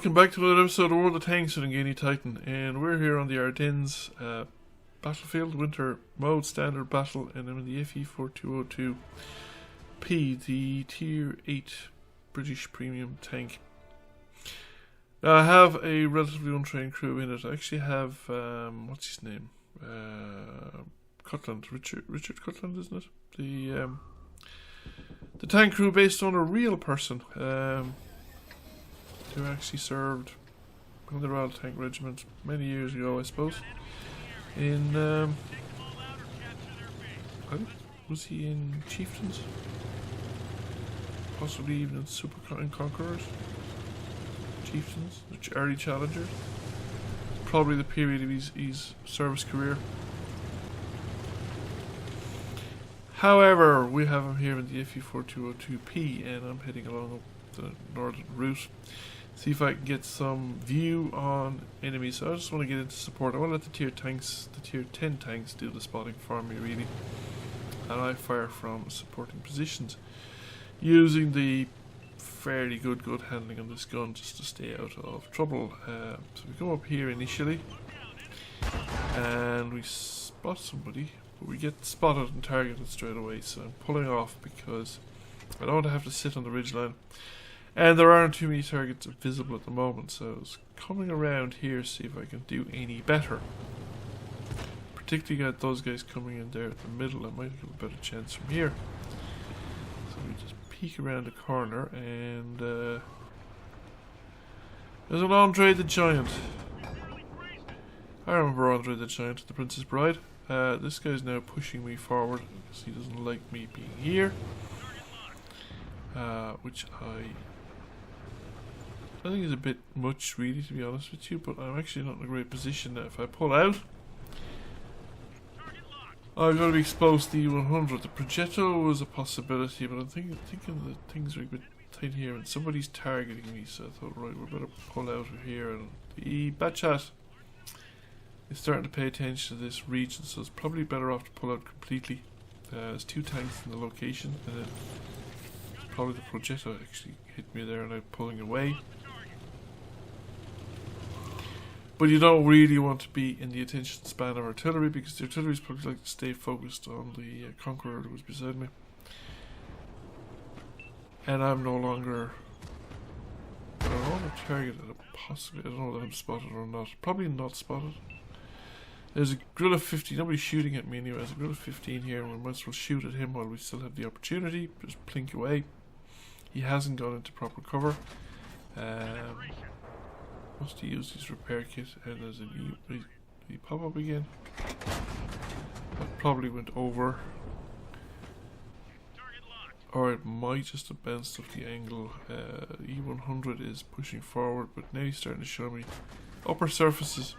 welcome back to another episode of World of Tanks with Ngani Titan, and we're here on the Ardennes battlefield, winter mode, standard battle, and I'm in the FV4202 P, the tier 8 British premium tank. Now I have a relatively untrained crew in it. I actually have, what's his name? Cutland, Richard Cutland, isn't it? The tank crew based on a real person, who actually served in the Royal Tank Regiment many years ago, I suppose. In, was he in Chieftains? Possibly even in Conquerors? Chieftains? Early Challengers? Probably the period of his service career. However, we have him here in the FV4202 P, and I'm heading along up the northern route. See if I can get some view on enemies. So I just want to get into support. I want to let the tier 10 tanks do the spotting for me, really. And I fire from supporting positions, using the fairly good handling on this gun just to stay out of trouble. So we come up here initially, and we spot somebody, but we get spotted and targeted straight away. So I'm pulling off because I don't want to have to sit on the ridgeline. And there aren't too many targets visible at the moment, so I was coming around here to see if I can do any better. Particularly got those guys coming in there at the middle. I might have a better chance from here. So we just peek around the corner, and there's an Andre the Giant. I remember Andre the Giant, the Princess Bride. This guy's now pushing me forward because he doesn't like me being here. Which I think is a bit much, really, to be honest with you, but I'm actually not in a great position now. If I pull out, I'm going to be exposed to the E100. The Progetto was a possibility, but I'm thinking that things are a bit tight here, and somebody's targeting me, so I thought, right, we better pull out of here. And the Batchat is starting to pay attention to this region, so it's probably better off to pull out completely. There's two tanks in the location, and then probably the Progetto actually hit me there, and I'm pulling away. But you don't really want to be in the attention span of artillery, because the artillery is probably like to stay focused on the Conqueror that was beside me. And I'm no longer on a target at a possibly. I don't know that I'm spotted or not. Probably not spotted. There's a Guerrilla 15. Nobody's shooting at me anyway. There's a Guerrilla 15 here, and we might as well shoot at him while we still have the opportunity. Just plink away. He hasn't gone into proper cover. Must have used his repair kit, and there's an did he pop up again? That probably went over. Or it might just have bounced off the angle. E100 is pushing forward, but now he's starting to show me upper surfaces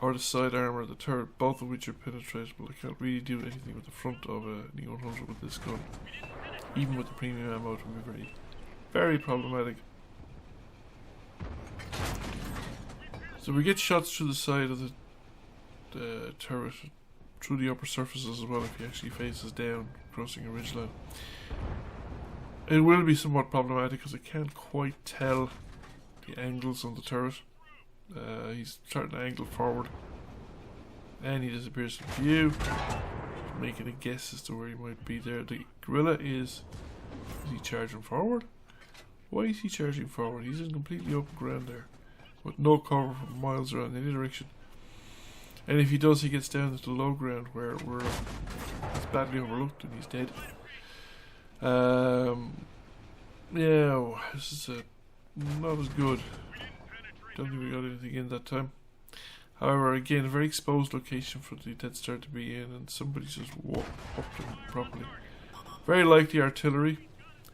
or the side armor of the turret, both of which are penetratable. I can't really do anything with the front of an E100 with this gun. Even with the premium ammo, it would be very, very problematic. So we get shots through the side of the turret, through the upper surfaces as well if he actually faces down, crossing a ridgeline. It will be somewhat problematic because I can't quite tell the angles on the turret. He's starting to angle forward, and he disappears from view. Just making a guess as to where he might be there. The Guerrilla is he charging forward? Why is he charging forward? He's in completely open ground there, with no cover for miles around in any direction. And if he does, he gets down to the low ground where it's badly overlooked and he's dead. Yeah, this is not as good. Don't think we got anything in that time. However, again, a very exposed location for the Death Star to be in, and somebody's just walked up to him properly. Very likely artillery.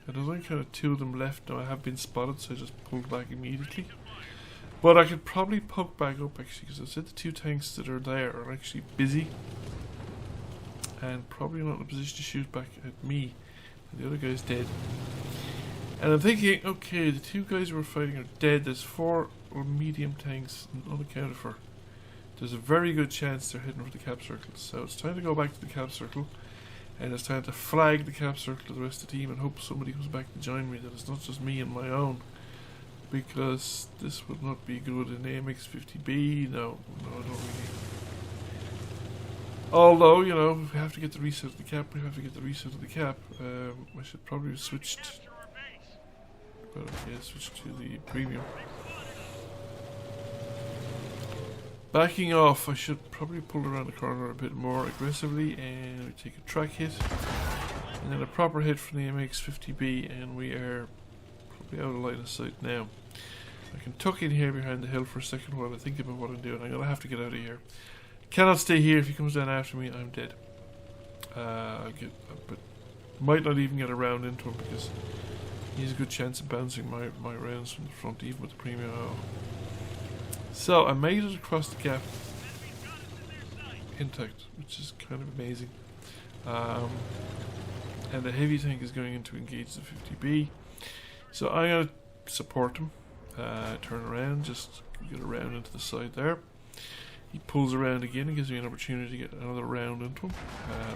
And there's only kind of two of them left now. I have been spotted, so I just pulled back immediately. But I could probably poke back up actually, because I said the two tanks that are there are actually busy and probably not in a position to shoot back at me. And the other guy's dead. And I'm thinking, okay, the two guys who were fighting are dead. There's 4 medium tanks unaccounted for. There's a very good chance they're heading for the cap circle. So it's time to go back to the cap circle, and it's time to flag the cap circle to the rest of the team and hope somebody comes back to join me, that it's not just me and my own because this would not be good in AMX-50B. No, I don't really. Although, you know, if we have to get the reset of the cap, we have to get the reset of the cap. I should probably have switched. But okay, switch to the premium. Backing off, I should probably pull around the corner a bit more aggressively, and we take a track hit, and then a proper hit from the MX-50B, and we are probably out of line of sight now. I can tuck in here behind the hill for a second while I think about what I'm doing. I'm gonna have to get out of here. Cannot stay here. If he comes down after me, I'm dead. But might not even get around into him because he has a good chance of bouncing my rounds from the front, even with the premium. Oh. So I made it across the gap intact, which is kind of amazing. And the heavy tank is going in to engage the 50B. So I'm going to support him, turn around, just get around into the side there. He pulls around again and gives me an opportunity to get another round into him.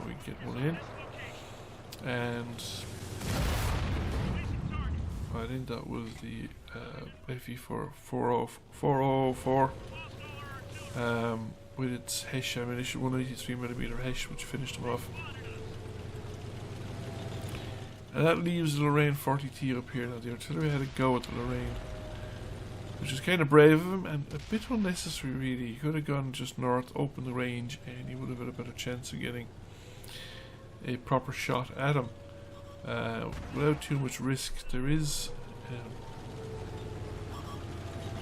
We get one in. And I think that was the FV4202 with its Hesh ammunition, 183mm Hesh, which finished him off. And that leaves the Lorraine 40T up here. Now the artillery had a go at the Lorraine, which is kind of brave of him and a bit unnecessary really. He could have gone just north, opened the range, and he would have had a better chance of getting a proper shot at him without too much risk. There is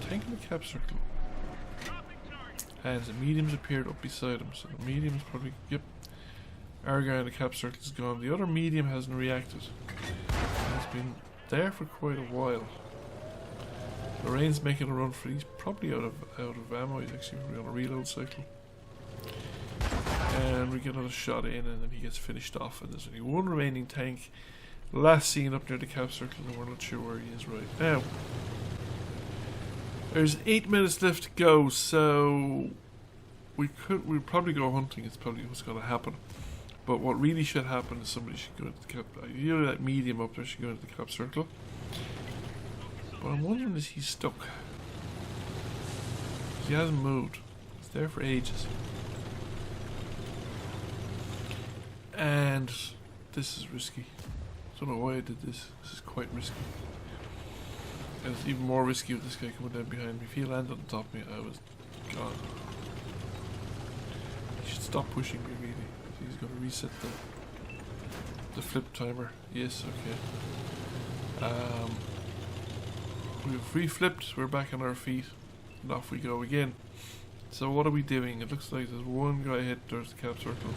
tank in the cap circle, and the mediums appeared up beside him, so the medium's probably, yep, our guy in the cap circle is gone. The other medium hasn't reacted. It's been there for quite a while. Lorraine's making a run for it. He's probably out of ammo. He's actually on a reload cycle. And we get another shot in, and then he gets finished off. And there's only one remaining tank, last seen up near the cap circle, and we're not sure where he is right now. There's 8 minutes left to go, so we'd probably go hunting. It's probably what's going to happen. But what really should happen is somebody should go into the cap. Ideally, that medium up there should go into the cap circle. But I'm wondering, is he stuck? He hasn't moved. He's there for ages. And this is risky. Don't know why I did this. This is quite risky. And it's even more risky with this guy coming down behind me. If he landed on top of me, I was gone. He should stop pushing me really. He's going to reset the flip timer. Yes, okay. We've reflipped, we're back on our feet, and off we go again. So what are we doing? It looks like there's one guy hit, there's the cap circle.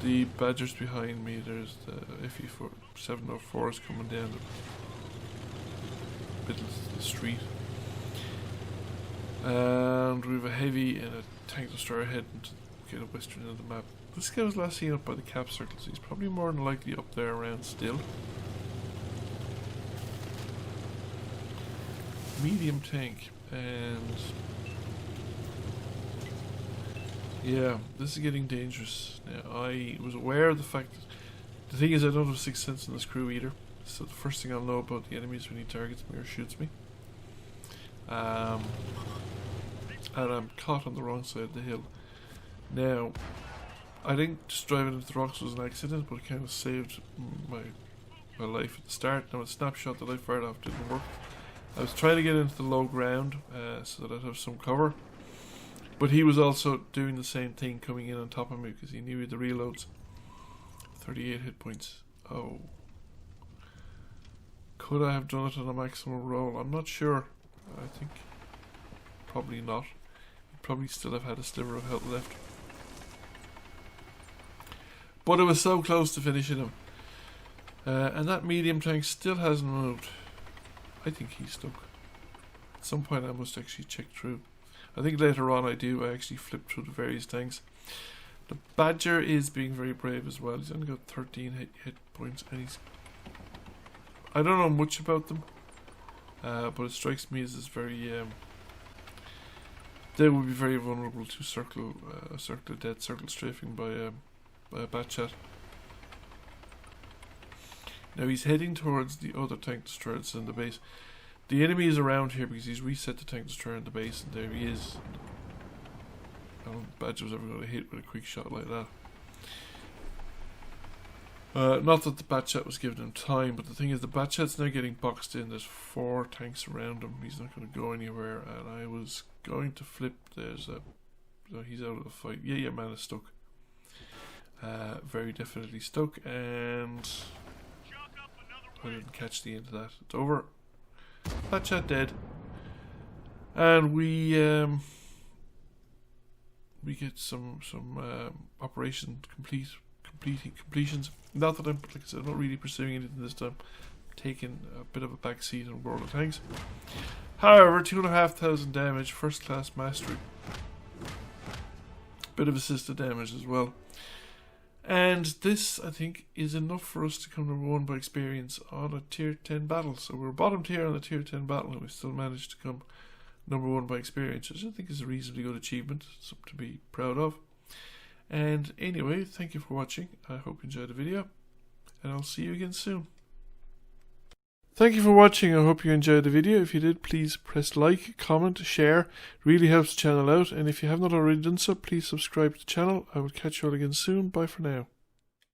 The Badger's behind me, there's the FV4202 is coming down the middle of the street. And we have a heavy and a tank destroyer heading to get a western end of the map. This guy was last seen up by the cap circle, so he's probably more than likely up there around still. Medium tank, and yeah, this is getting dangerous. Now, I was aware of the fact that the thing is I don't have 6th sense in this crew either, so the first thing I'll know about the enemy is when he targets me or shoots me. And I'm caught on the wrong side of the hill. Now, I think just driving into the rocks was an accident, but it kind of saved my life at the start. Now, a snapshot that I fired off didn't work. I was trying to get into the low ground so that I'd have some cover, but he was also doing the same thing, coming in on top of me because he knew he had the reloads. 38 hit points. Oh. Could I have done it on a maximum roll? I'm not sure. I think probably not. He'd probably still have had a sliver of health left. But it was so close to finishing him. And that medium tank still hasn't moved. I think he's stuck. At some point I must actually check through. I think later on I actually flip through the various tanks. The Badger is being very brave as well. He's only got 13 hit points, and I don't know much about them, but it strikes me as this very they would be very vulnerable to circle of death, circle strafing by a bat chat. Now he's heading towards the other tank destroyer that's in the base. The enemy is around here because he's reset the tank destroyer in the base, and there he is. I don't think Badger was ever going to hit with a quick shot like that. Not that the Batchat was giving him time, but the thing is the Batchat's now getting boxed in. There's 4 tanks around him. He's not going to go anywhere, and I was going to flip. There's a... So he's out of the fight. Yeah, man is stuck. Very definitely stuck, and... I didn't catch the end of that. It's over. Batchat dead. And we get some operation completions. Not that I'm, like I said, I'm not really pursuing anything this time. I'm taking a bit of a back seat on World of Tanks. However, 2,500 damage, first class mastery. Bit of assisted damage as well. And this, I think, is enough for us to come number 1 by experience on a tier 10 battle. So we're bottom tier on a tier 10 battle, and we still managed to come number 1 by experience, which I think is a reasonably good achievement, something to be proud of. And anyway, thank you for watching. I hope you enjoyed the video, and I'll see you again soon. Thank you for watching. I hope you enjoyed the video. If you did, please press like, comment, share. It really helps the channel out. And if you have not already done so, please subscribe to the channel. I will catch you all again soon. Bye for now.